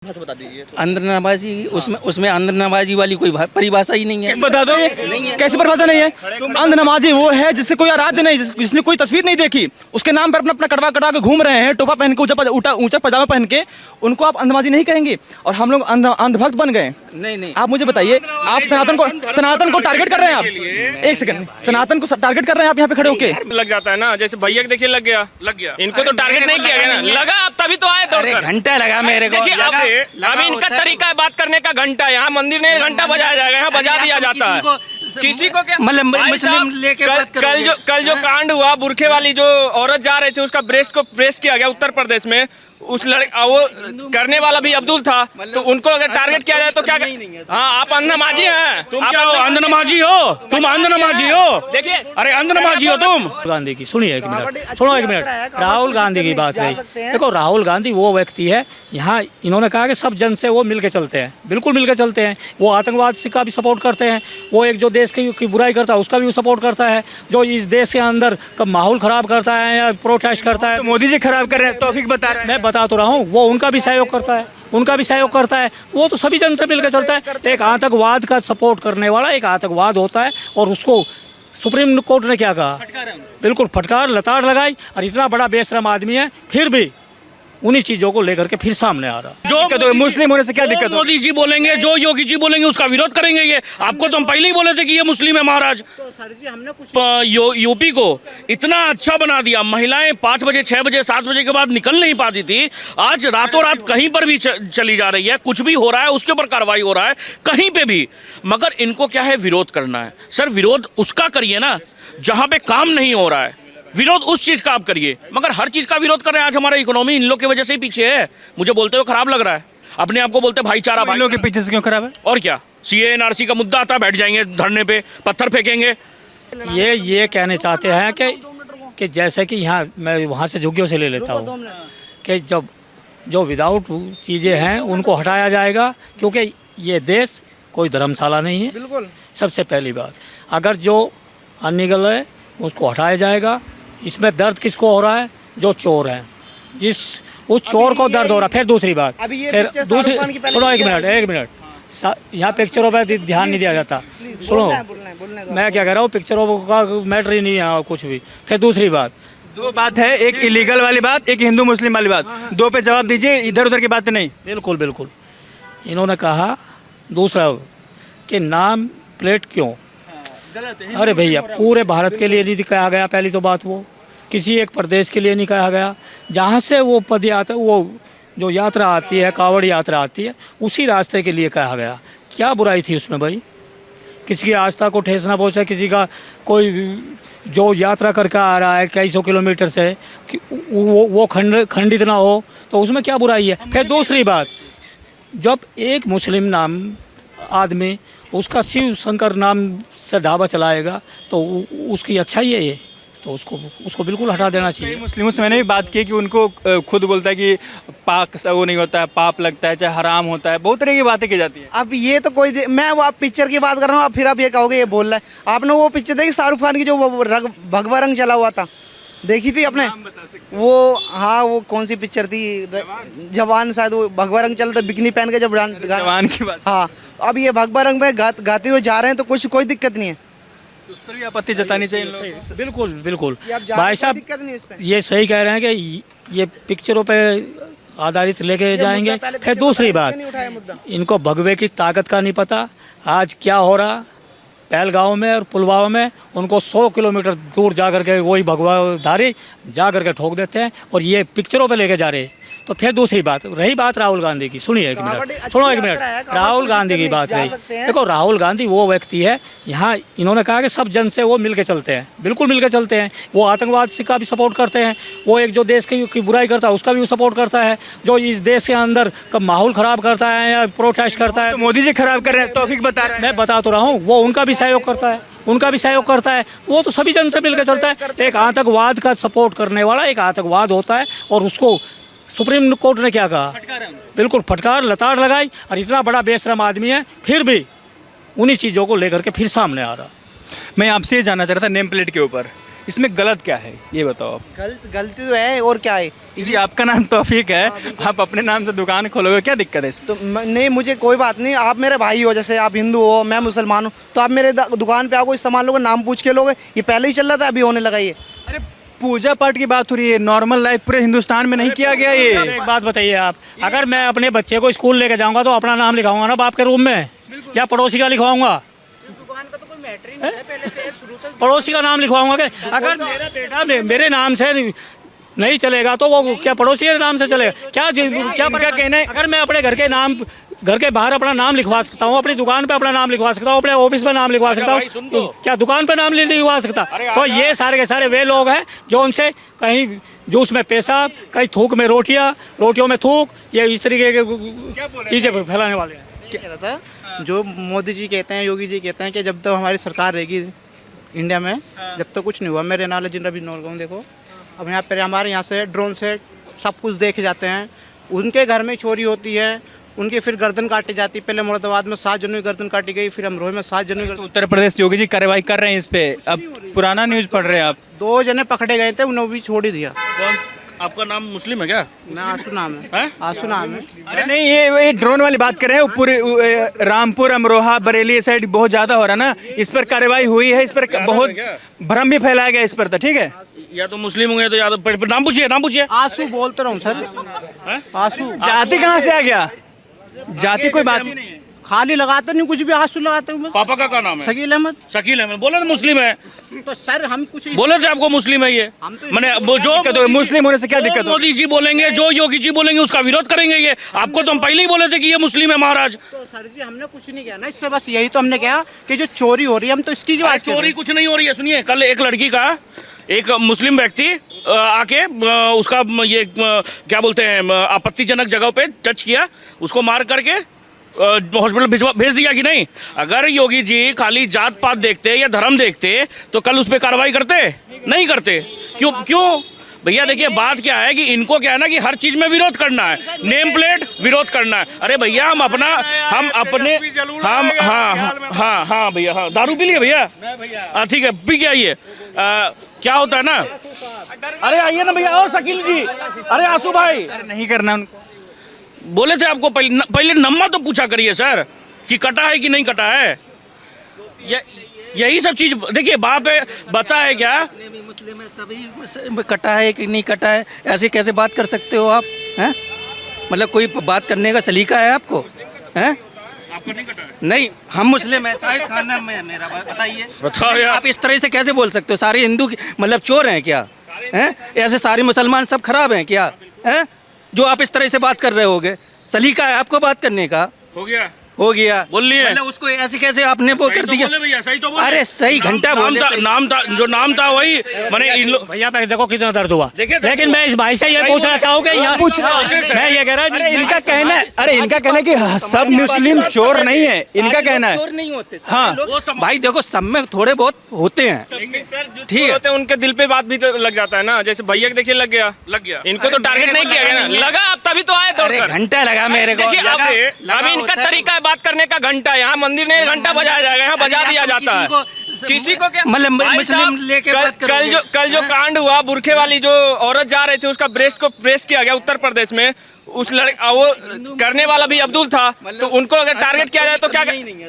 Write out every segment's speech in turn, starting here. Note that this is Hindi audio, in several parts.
बता दीजिए। अंदर नवाजी, उसमें अंदर नवाजी वाली कोई परिभाषा ही नहीं है। बता दो कैसी परिभाषा नहीं है? अंध नमाजी वो है जिससे कोई आराध्य नहीं, जिसने कोई तस्वीर नहीं देखी, उसके नाम पर अपना अपना कटवा कटवा के घूम रहे हैं, टोपा पहन के, ऊंचा पजामा पहन के, उनको आप अंध नमाजी नहीं कहेंगे? और हम लोग अंधभक्त बन गए। नहीं, आप मुझे बताइए, आप सनातन को टारगेट कर रहे हैं? आप एक सेकंड, सनातन को टारगेट कर रहे हैं आप यहाँ पे खड़े होके? लग जाता है ना, जैसे भैया के देखिए लग गया। इनको तो टारगेट नहीं किया गया ना, लगा अब तभी तो आए दौड़कर। घंटा लगा मेरे को। देखिए अब इनका तरीका है बात करने का, घंटा यहाँ मंदिर में घंटा बजाया जाएगा, यहाँ बजा दिया जाता है। किसी को क्या मतलब मुस्लिम लेके कल जो कांड हुआ, बुरखे वाली जो औरत जा रही थी, उसका ब्रेस्ट को प्रेस किया गया उत्तर प्रदेश में। उस लड़का वो करने वाला भी अब्दुल था, तो उनको अगर टारगेट किया जाए तो क्या? हाँ, आप अंध नमाजी हैं। तुम क्या हो? अंध नमाजी हो तुम? अंध नमाजी हो? देखिए, अरे अंध नमाजी हो तुम? गांधी की सुनिए एक मिनट, सुनो एक मिनट। राहुल गांधी की बात रही, देखो राहुल गांधी वो व्यक्ति है, यहाँ इन्होंने कहा कि सब जन से वो मिलके चलते हैं, बिल्कुल मिलके चलते हैं। वो आतंकवाद से का भी सपोर्ट करते हैं, वो एक जो देश की बुराई करता है उसका भी सपोर्ट करता है, जो इस देश के अंदर का माहौल खराब करता है या प्रोटेस्ट करता है। तो मोदी जी खराब कर रहे हैं, तौफीक बता रहे हैं। मैं बता तो रहा हूँ, वो उनका भी सहयोग करता है, उनका भी सहयोग करता है। वो तो सभी जन से मिलकर चलता है। एक आतंकवाद का सपोर्ट करने वाला एक आतंकवाद होता है, और उसको सुप्रीम कोर्ट ने क्या कहा? बिल्कुल फटकार लताड़ लगाई। और इतना बड़ा बेशरम आदमी है, फिर भी उन्हीं चीजों को लेकर के फिर सामने आ रहा। जो मुस्लिम होने से क्या दिक्कत? मोदी जी बोलेंगे, जो योगी जी बोलेंगे उसका विरोध करेंगे। ये आपको तो हम पहले ही बोले थे कि ये मुस्लिम है महाराज। यूपी को इतना अच्छा बना दिया, महिलाएं 5 बजे 6 बजे 7 बजे के बाद निकल नहीं पाती थी, आज रातों रात कहीं पर भी चली जा रही है। कुछ भी हो रहा है उसके ऊपर कार्रवाई हो रहा है कहीं पे भी, मगर इनको क्या है? विरोध करना है। सर विरोध उसका करिए ना जहाँ पे काम नहीं हो रहा है, विरोध उस चीज का आप करिए, मगर हर चीज का विरोध कर रहे हैं। आज हमारा इकोनॉमी इन लोग की वजह से ही पीछे है। मुझे बोलते हुए खराब लग रहा है। अपने आप को बोलते भाईचारा, इन लोगों के पीछे से क्यों खराब है? और क्या, सीए एनआरसी का मुद्दा आता है, बैठ जाएंगे धरने पे, पत्थर फेंकेंगे। ये कहने चाहते हैं कि जैसे कि यहाँ मैं वहाँ से झुग्गियों से ले लेता हूँ कि जब जो विदाउट चीज़ें हैं उनको हटाया जाएगा, क्योंकि ये देश कोई धर्मशाला नहीं है। बिल्कुल सबसे पहली बात, अगर जो अनलीगल है उसको हटाया जाएगा। इसमें दर्द किसको हो रहा है? जो चोर है, उस चोर को दर्द हो रहा है। फिर दूसरी बात, फिर दूसरी, सुनो एक मिनट, यहाँ पिक्चरों पर ध्यान नहीं दिया जाता। सुनो, मैं क्या कह रहा हूँ, पिक्चरों का मैटर ही नहीं है कुछ भी। फिर दूसरी बात, दो बात है, एक इलीगल वाली बात, एक हिंदू मुस्लिम वाली बात। दो पे जवाब दीजिए, इधर उधर की बातें नहीं। बिल्कुल। इन्होंने कहा दूसरा कि नाम प्लेट क्यों? अरे भैया, पूरे भारत के लिए नहीं कहा गया। पहली तो बात, वो किसी एक प्रदेश के लिए नहीं कहा गया। जहाँ से वो वो जो यात्रा आती है, कांवड़ यात्रा आती है, उसी रास्ते के लिए कहा गया। क्या बुराई थी उसमें भाई? किसी की आस्था को ठेस ना पहुँचे, किसी का कोई जो यात्रा करके आ रहा है कई सौ किलोमीटर से, वो खंडित ना हो, तो उसमें क्या बुराई है? फिर दूसरी बात, जब एक मुस्लिम नाम आदमी उसका शिव शंकर नाम से ढाबा चलाएगा तो उसकी अच्छाई है ये, तो उसको बिल्कुल हटा देना चाहिए। मुस्लिमों से मैंने भी बात की कि उनको खुद बोलता है कि पाक वो नहीं होता है, पाप लगता है, चाहे हराम होता है, बहुत तरह की बातें की जाती है। अब ये तो कोई मैं वो आप पिक्चर की बात कर रहा हूँ, फिर आप ये कहोगे ये बोल रहा है। आपने वो पिक्चर देखी शाहरुख खान की जो भगवा रंग चला हुआ था, देखी थी आपने? वो हाँ, वो कौन सी पिक्चर थी? जवान, शायद वो भगवा रंग चला था, बिकनी पहन के जब जवान की बात। हाँ, अब ये भगवा रंग में गाते हुए जा रहे हैं, तो कोई दिक्कत नहीं है। उस पर भी आपत्ति जतानी चाहिए। बिल्कुल भाई साहब, ये सही कह रहे हैं कि ये पिक्चरों पे आधारित लेके जाएंगे। फिर दूसरी बात, इनको भगवे की ताकत का नहीं पता। आज क्या हो रहा पहलगांव में और पुलवामा में, उनको 100 किलोमीटर दूर जा करके वही भगवाधारी जा करके ठोक देते हैं, और ये पिक्चरों पे लेके जा रहे हैं। तो फिर दूसरी बात, रही बात राहुल गांधी की, सुनिए एक मिनट, राहुल गांधी की बात रही। देखो राहुल गांधी वो व्यक्ति है, यहाँ इन्होंने कहा कि सब जन से वो मिलके चलते हैं, बिल्कुल मिलके चलते हैं। वो आतंकवाद से का भी सपोर्ट करते हैं, वो एक जो देश की बुराई करता है उसका भी सपोर्ट करता है, जो इस देश के अंदर का माहौल खराब करता है या प्रोटेस्ट करता है। तो मोदी जी खराब कर रहे हैं, तौफीक बता रहे हैं। मैं बता तो रहा हूँ, वो उनका भी सहयोग करता है, वो तो सभी जन से मिलकर चलता है। एक आतंकवाद का सपोर्ट करने वाला एक आतंकवाद होता है, और उसको सुप्रीम कोर्ट ने क्या कहा? बिल्कुल फटकार लताड़ लगाई। और इतना बड़ा बेशरम आदमी है, फिर भी उन्हीं चीज़ों को लेकर के फिर सामने आ रहा। मैं आपसे ये जानना चाह रहा था, नेम प्लेट के ऊपर इसमें गलत क्या है ये बताओ आप। गलती तो है और क्या है। जी आपका नाम तौफीक है, आप अपने नाम से दुकान खोलोगे, क्या दिक्कत है इसमें? तो नहीं, मुझे कोई बात नहीं, आप मेरे भाई हो, जैसे आप हिंदू हो मैं मुसलमान हूँ, तो आप मेरे दुकान पे आओगे, इस सामान लोगे, नाम पूछ के लोगे। ये पहले ही चल रहा था, अभी होने लगा ये। अरे पूजा पाठ की बात हो रही है, नॉर्मल लाइफ पूरे हिंदुस्तान में नहीं किया गया ये। एक बात बताइए आप, अगर मैं अपने बच्चे को स्कूल लेके जाऊंगा तो अपना नाम लिखाऊंगा ना बाप के रूम में, या पड़ोसी का लिखवाऊंगा? पड़ोसी का नाम लिखवाऊंगा कि अगर मेरा बेटा मेरे नाम से नहीं चलेगा तो वो क्या पड़ोसी के नाम से चलेगा? क्या क्या कहना है? अगर मैं अपने घर के बाहर अपना नाम लिखवा सकता हूँ, अपनी दुकान पे अपना नाम लिखवा सकता हूँ, अपने ऑफिस में नाम लिखवा सकता हूँ, क्या दुकान पे नाम नहीं लिखवा सकता? तो ये सारे के सारे वे लोग हैं जो उनसे कहीं जूस में पेशाब, कहीं थूक में रोटियों में थूक, ये इस तरीके के चीज़ें फैलाने वाले हैं। कह रहा था जो मोदी जी कहते हैं, योगी जी कहते हैं कि जब तक हमारी सरकार रहेगी इंडिया में, जब तक कुछ नहीं हुआ। मेरे नाले जिन रवि नौलगांव देखो, अब यहाँ पर हमारे यहाँ से ड्रोन से सब कुछ देखे जाते हैं। उनके घर में चोरी होती है, उनकी फिर गर्दन काटी जाती है। पहले मुरादाबाद में 7 जनवरी गर्दन काटी गई, फिर अमरोहा में 7 जनवरी। तो उत्तर प्रदेश योगी जी कार्रवाई कर रहे हैं इस पे, अब पुराना न्यूज़ पढ़ रहे हैं आप। 2 जने पकड़े गए थे, उन्हें भी छोड़ ही दिया। कौन? आपका नाम मुस्लिम है क्या? मैं आंसू नाम हैं? है, आंसू नाम है। अरे नहीं, ये ड्रोन वाली बात कर रहे हैं, पूरे रामपुर अमरोहा बरेली साइड बहुत ज्यादा हो रहा है ना, इस पर कार्रवाई हुई है, इस पर बहुत भ्रम भी फैलाया गया इस पर, तो ठीक है। या तो मुस्लिम होंगे तो या तो नाम पूछिए। आंसू बोलते रहा हूँ सर, आंसू। जाति कहाँ से आ गया? जाति कोई बात ही नहीं है। खाली लगाते नहीं, कुछ भी आंसू लगाते हूँ। पापा का क्या नाम है? शकील अहमद। शकील अहमद। बोला तो मुस्लिम है, तो सर हम कुछ बोले थे आपको मुस्लिम है ये। मैंने वो जो मुस्लिम होने से क्या दिक्कत हो? मोदी जी बोलेंगे, जो योगी जी बोलेंगे उसका विरोध करेंगे ये। आपको तो हम पहले ही बोले थे कि ये मुस्लिम है महाराज। तो सर जी हमने कुछ नहीं किया ना, इससे बस यही तो हमने कहा कि जो चोरी हो रही है, हम तो इसकी जो चोरी कुछ नहीं हो रही है। सुनिए, कल एक लड़की का एक मुस्लिम व्यक्ति आके उसका ये क्या बोलते हैं आपत्तिजनक जगह पे टच किया, उसको मार करके हॉस्पिटल भेज दिया कि नहीं? अगर योगी जी खाली जात पात देखते या धर्म देखते तो कल उस पर कार्रवाई करते? नहीं करते। क्यों भैया? देखिए बात क्या है कि इनको क्या है ना कि हर चीज में विरोध करना है, नेम प्लेट विरोध करना है। अरे भैया हम हाँ भैया, हाँ दारू पी लिए भैया? हाँ ठीक है, पी के आइए। क्या होता है ना, अरे आइए ना भैया। और शकील जी, अरे आंसू भाई, नहीं करना उनको। बोले थे आपको पहले नंबर तो पूछा करिए सर कि कटा है कि नहीं कटा है। यही सब चीज देखिए, बाप है बता है क्या मुस्लिम है, सभी कटा है कि नहीं कटा है, ऐसे कैसे बात कर सकते हो आप? हैं? मतलब कोई बात करने का सलीका है आपको? हैं? आपका नहीं कटा है? नहीं, हम मुस्लिम है, शाहिद खान नाम है मेरा। बताइए, बताओ यार। आप इस तरह से कैसे बोल सकते हो? सारे हिंदू मतलब चोर हैं क्या? हैं? ऐसे सारे मुसलमान सब खराब हैं क्या? हैं? जो आप इस तरह से बात कर रहे होगे, सलीका है आपको बात करने का? हो गया बोल लिए। मतलब उसको ऐसे कैसे आपने वो कर दिया? भैया सही तो बोले। अरे सही घंटा बोले, नाम था वही। मैंने इन लोग भैया पे देखो कितना दर्द हुआ। देखिए, लेकिन मैं इस भाई से ये पूछना चाहूँ कि यहाँ मैं ये कह रहा हूँ, इनका कहना है, अरे इनका कहना है कि सब मुस्लिम चोर नहीं है, इनका कहना है। चोर नहीं होते। हाँ भाई देखो, सब में थोड़े बहुत होते हैं, ठीक है, उनके दिल पे बात भी तो लग जाता है ना। जैसे भैया देखिए लग गया। इनको तो टारगेट नहीं किया गया ना, लगा आप तभी तो आए अरे दौड़कर। घंटा लगा मेरे को। देखिए अब इनका तरीका है बात करने का, घंटा यहाँ मंदिर में घंटा बजाया जाएगा, यहाँ बजा दिया जाता है। किसी को क्या मतलब भाई मुस्लिम साहब, लेके बात कल जो कांड हुआ, बुरखे वाली जो औरत जा रही थी, उसका ब्रेस्ट को प्रेस किया गया उत्तर प्रदेश में। उस वो करने वाला भी अब्दुल था, तो उनको अगर टारगेट किया जाए तो क्या?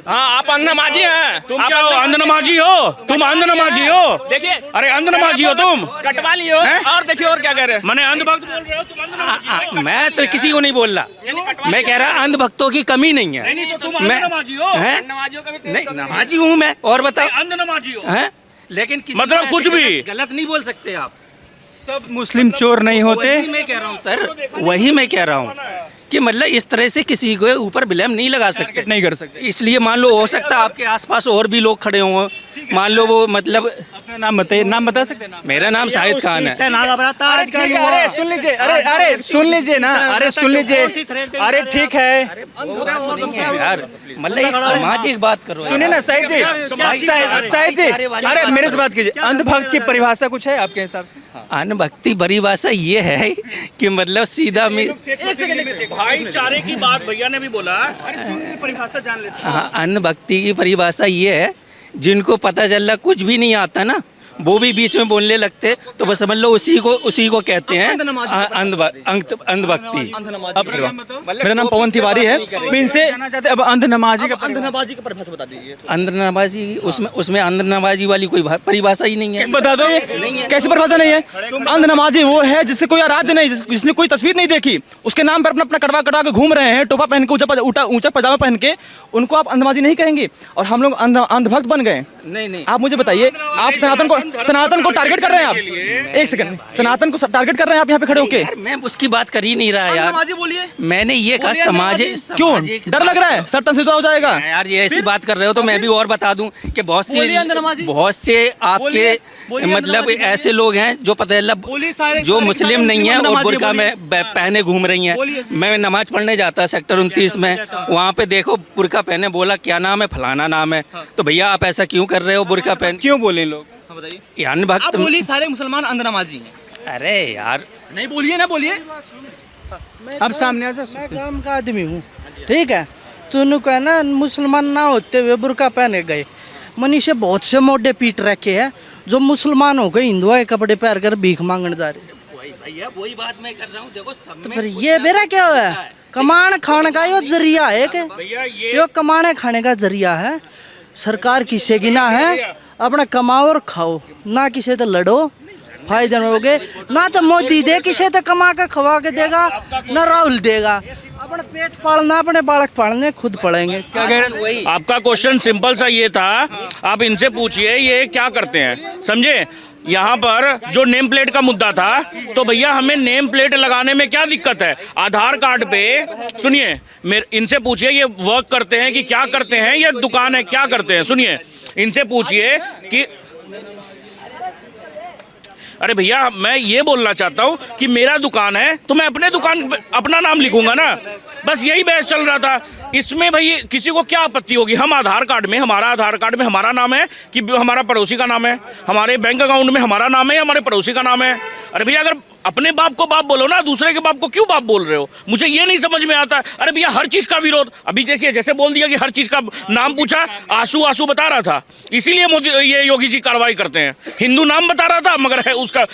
हाँ आप अंधनमाजी हैं। तुम क्या हो? अंधनमाजी हो तुम? अंधनमाजी हो? देखिए, अरे अंधनमाजी हो तुम? कटवा लियो। और देखिए और क्या कह रहे हैं। मैंने अंधभक्त बोल रहे हो तुम? अंधनमाजी हो? मैं तो किसी को नहीं बोल रहा, मैं कह रहा अंधभक्तों की कमी नहीं है। नहीं तो तुम मैं- अंधनमाजी हो? हैं? नमाजियों का भी नहीं, नमाजी हूँ मैं। और बताओ, अंधनमाजी हो? हैं? लेकिन किसी मतलब को कुछ ऐसे भी गलत नहीं बोल सकते आप। सब मुस्लिम चोर नहीं होते। वही मैं कह रहा हूँ सर, वही मैं कह रहा हूँ कि मतलब इस तरह से किसी को ऊपर ब्लेम नहीं लगा सकते, नहीं कर सकते। इसलिए मान लो हो सकता है आपके आसपास और भी लोग खड़े हों, मान लो वो मतलब। अपना नाम बताइए, नाम बता सकते हैं? मेरा नाम शाहिद खान है। इससे ना घबराता आज का ठीक है, युवा। अरे सुन लीजिए, अरे सुन लीजिए ना, अरे सुन लीजिए, अरे ठीक है, यार मतलब एक सामाजिक बात करो। सुनिए ना शाहिद जी, शाहिद जी, अरे मेरे से बात कीजिए। अंधभक्त की परिभाषा कुछ है आपके हिसाब से? अनभक्ति परिभाषा ये है कि मतलब सीधा में भाईचारे की बात भैया ने भी बोला। परिभाषा जान लेते हाँ, अनभक्ति की परिभाषा ये है, जिनको पता चल रहा कुछ भी नहीं आता ना, वो भी बीच में बोलने लगते तो बस समझ लो उसी को कहते हैं अंधभक्ति। मेरा नाम पवन तिवारी है। मैं इनसे जानना चाहते हैं, अब अंध नमाजी का अंधनमाजी की परिभाषा बता दीजिए। अंधनमाजी, उसमें अंधनमाजी वाली कोई परिभाषा ही नहीं है। बता दो कैसी परिभाषा नहीं है? अंधनमाजी वो है जिससे कोई आराध्य नहीं, जिसने कोई तस्वीर नहीं देखी, उसके नाम पर अपना कड़वा कटवा के घूम रहे हैं, टोपा पहन के ऊंचा पजामा पहन के, उनको आप अंधनमाजी नहीं कहेंगे। और हम लोग अंधभक्त बन गए। नहीं आप मुझे बताइए, आप सनातन को टारगेट कर रहे हैं आप? एक सेकंड, सनातन को टारगेट कर रहे हैं आप यहाँ पे खड़े होके? मैं उसकी बात कर ही नहीं रहा यार। अंधनमाजी बोलिए। मैंने ये कहा समाज क्यों डर लग रहा है? सर तंसिदा हो जाएगा यार। ये ऐसी बात कर रहे हो तो मैं भी और बता दूं कि बहुत से आपके मतलब ऐसे लोग हैं जो जो मुस्लिम नहीं है और बुर्का में पहने घूम रही हैं। मैं नमाज पढ़ने जाता सेक्टर 29 में, वहाँ पे देखो बुर्का पहने, बोला क्या नाम है, फलाना नाम है। तो भैया आप ऐसा क्यों कर रहे हो? बुर्का पहन क्यों बोले लोग? बताइए। अंधभक्त बोलिए सारे मुसलमान अंधनमाजी हैं। अरे यार नहीं बोलिए ना, बोलिए। अब सामने आ जाओ। मैं काम का आदमी हूँ, ठीक है। तो उनको है ना, मुसलमान ना होते हुए बुर्का पहने गए। मनीषे बहुत से मोटे पीट रखे हैं जो मुसलमान हो गए, हिंदुओं के कपड़े पहन कर भीख मांगने जा रहे हैं। भैया वही बात मैं कर रहा हूँ। देखो सब तो फिर ये मेरा क्या है? कमाने खाने का यो जरिया है कि यो कमाने खाने का जरिया है। सरकार किसी की ना है, अपना कमाओ और खाओ, ना किसी तो लड़ो, फायदे में होगे। ना तो मोदी दे किसी तो कमा के खवा के देगा, ना राहुल देगा। अपना पेट पालना, अपने बालक पालने खुद पड़ेंगे। क्या कह रहे हैं? आपका क्वेश्चन सिंपल सा ये था, आप इनसे पूछिए ये क्या करते हैं, समझे? यहाँ पर जो नेम प्लेट का मुद्दा था, तो भैया हमें नेम प्लेट लगाने में क्या दिक्कत है? आधार कार्ड पे सुनिए, इनसे पूछिए ये वर्क करते हैं कि क्या करते हैं, ये दुकान है क्या करते हैं? सुनिए इनसे पूछिए कि अरे भैया मैं ये बोलना चाहता हूँ कि मेरा दुकान है तो मैं अपने दुकान पे अपना नाम लिखूंगा ना, बस यही बहस चल रहा था। इसमें भाई किसी को क्या आपत्ति होगी? हम आधार कार्ड में, हमारा आधार कार्ड में हमारा नाम है कि हमारा पड़ोसी का नाम है? हमारे बैंक अकाउंट में हमारा नाम है या हमारे पड़ोसी का नाम है? अरे भैया अगर अपने बाप को बाप बोलो ना, दूसरे के बाप को क्यों बाप बोल रहे हो? मुझे ये नहीं समझ में आता। अरे भैया हर चीज का विरोध, अभी देखिए जैसे बोल दिया कि हर चीज का नाम पूछा, आंसू बता रहा था, इसीलिए मोदी ये योगी जी कार्रवाई करते हैं। हिंदू नाम बता रहा था मगर है उसका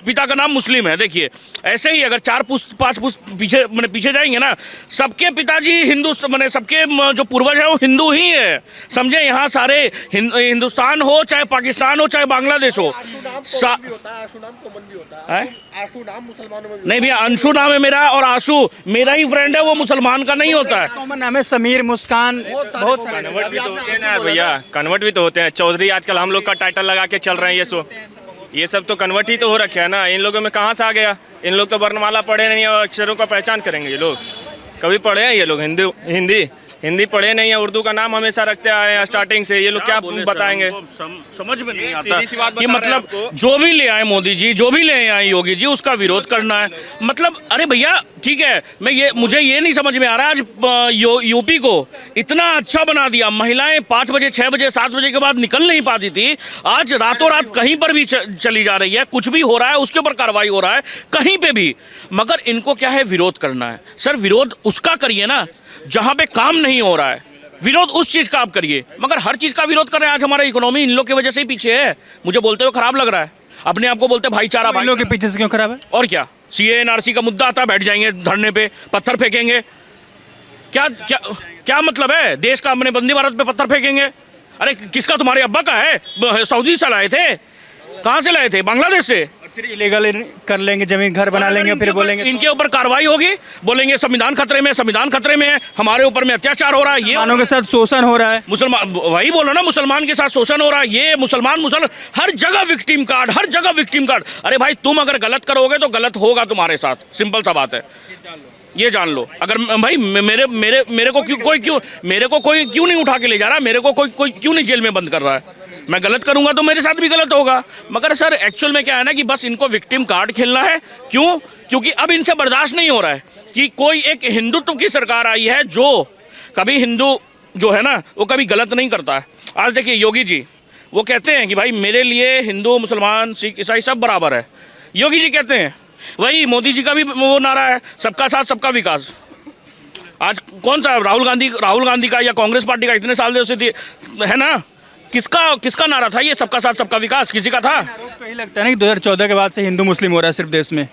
पिता का नाम मुस्लिम है। देखिए ऐसे ही अगर 4 पुश्त 5 पुश्त पीछे जाएंगे ना, सबके पिताजी हिंदू मैंने सबके जो पूर्वज है वो हिंदू ही है, समझे? यहाँ सारे हिंदुस्तान हो चाहे पाकिस्तान हो चाहे बांग्लादेश हो, नहीं भैया अंशु नाम है मेरा, और आशु मेरा ही फ्रेंड है, वो मुसलमान का नहीं होता है। कॉमन नाम है समीर, मुस्कान, बहुत कन्वर्ट भी तो होते हैं ना भैया, कन्वर्ट भी तो होते हैं। चौधरी आजकल हम लोग का टाइटल लगा के चल रहे हैं। ये सब तो कन्वर्ट ही तो हो रखे है ना। इन लोगों में कहाँ से आ गया? इन लोग तो वर्णमाला पढ़े नहीं और अक्षरों का पहचान करेंगे। ये लोग कभी पढ़े हैं? ये लोग हिंदी पढ़े नहीं है, उर्दू का नाम हमेशा रखते आए हैं स्टार्टिंग से। ये लोग क्या बताएंगे? समझ में नहीं आता सीधी सी बात कि बता रहे मतलब हैं आपको। जो भी ले आए मोदी जी, जो भी ले आए योगी जी, उसका विरोध करना है। मतलब अरे भैया ठीक है, मुझे ये नहीं समझ में आ रहा आज यूपी को इतना अच्छा बना दिया। महिलाएं 5 बजे 6 बजे 7 बजे के बाद निकल नहीं पाती थी, आज रातों रात कहीं पर भी चली जा रही है। कुछ भी हो रहा है उसके ऊपर कार्रवाई हो रहा है कहीं पे भी, मगर इनको क्या है? विरोध करना है। सर विरोध उसका करिए ना जहां पे काम नहीं हो रहा है, विरोध उस चीज का आप करिए, मगर हर चीज का विरोध कर रहे हैं। आज हमारा इकोनॉमी इन लोग की वजह से ही पीछे है। मुझे बोलते हुए खराब लग रहा है। अपने आप को बोलते भाईचारा, इन लोगों के पीछे से क्यों खराब है? और क्या? सीए एनआरसी का मुद्दा आता है, बैठ जाएंगे धरने पे, पत्थर फेंकेंगे। क्या क्या क्या मतलब है? देश का अपने वंदे भारत पे पत्थर फेंकेंगे? अरे किसका? तुम्हारे अब्बा का है? सऊदी से लाए थे? कहाँ से लाए थे? बांग्लादेश से। फिर इलीगल कर लेंगे, जमीन घर बना लेंगे, फिर बोलेंगे इनके ऊपर कार्रवाई होगी, बोलेंगे संविधान खतरे में, संविधान खतरे में है, हमारे ऊपर में अत्याचार हो रहा है, ये मुसलमानों के साथ शोषण हो रहा है। मुसलमान, वही बोलो ना, मुसलमान के साथ शोषण हो रहा है, ये मुसलमान हर जगह विक्टिम कार्ड, हर जगह विक्टिम कार्ड। अरे भाई तुम अगर गलत करोगे तो गलत होगा तुम्हारे साथ, सिंपल सा बात है, ये जान लो। अगर भाई मेरे को कोई क्यों नहीं उठा के ले जा रहा, मेरे को कोई क्यों नहीं जेल में बंद कर रहा है? मैं गलत करूंगा तो मेरे साथ भी गलत होगा। मगर सर एक्चुअल में क्या है ना कि बस इनको विक्टिम कार्ड खेलना है। क्यों? क्योंकि अब इनसे बर्दाश्त नहीं हो रहा है कि कोई एक हिंदुत्व की सरकार आई है जो कभी हिंदू जो है ना वो कभी गलत नहीं करता है। आज देखिए योगी जी वो कहते हैं कि भाई मेरे लिए हिंदू मुसलमान सिख ईसाई सब बराबर है। योगी जी कहते हैं, वही मोदी जी का भी वो नारा है, सबका साथ सबका विकास। आज कौन सा राहुल गांधी का या कांग्रेस पार्टी का इतने साल से है ना, किसका नारा था ये, सबका साथ सबका विकास, किसी का था? तो यही लगता है ना कि 2014 के बाद से हिंदू मुस्लिम हो रहा है सिर्फ देश में,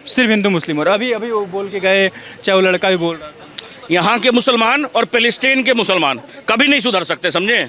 सिर्फ हिंदू मुस्लिम हो रहा है। अभी अभी वो बोल के गए, चाहे वो लड़का भी बोल रहा था। यहाँ के मुसलमान और पैलेस्टीन के मुसलमान कभी नहीं सुधर सकते, समझे?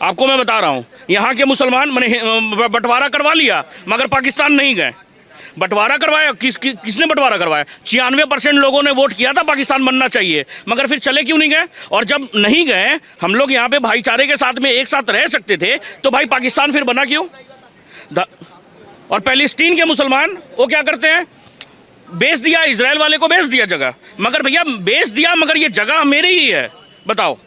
आपको मैं बता रहा हूँ, यहाँ के मुसलमान मैंने बंटवारा करवा लिया मगर पाकिस्तान नहीं गए। बंटवारा करवाया, किसने बंटवारा करवाया? 96% लोगों ने वोट किया था पाकिस्तान बनना चाहिए, मगर फिर चले क्यों नहीं गए? और जब नहीं गए, हम लोग यहाँ पे भाईचारे के साथ में एक साथ रह सकते थे, तो भाई पाकिस्तान फिर बना क्यों? और पैलेस्टीन के मुसलमान वो क्या करते हैं? बेच दिया, इजराइल वाले को बेच दिया जगह, मगर भैया बेच दिया, मगर ये जगह मेरी ही है, बताओ।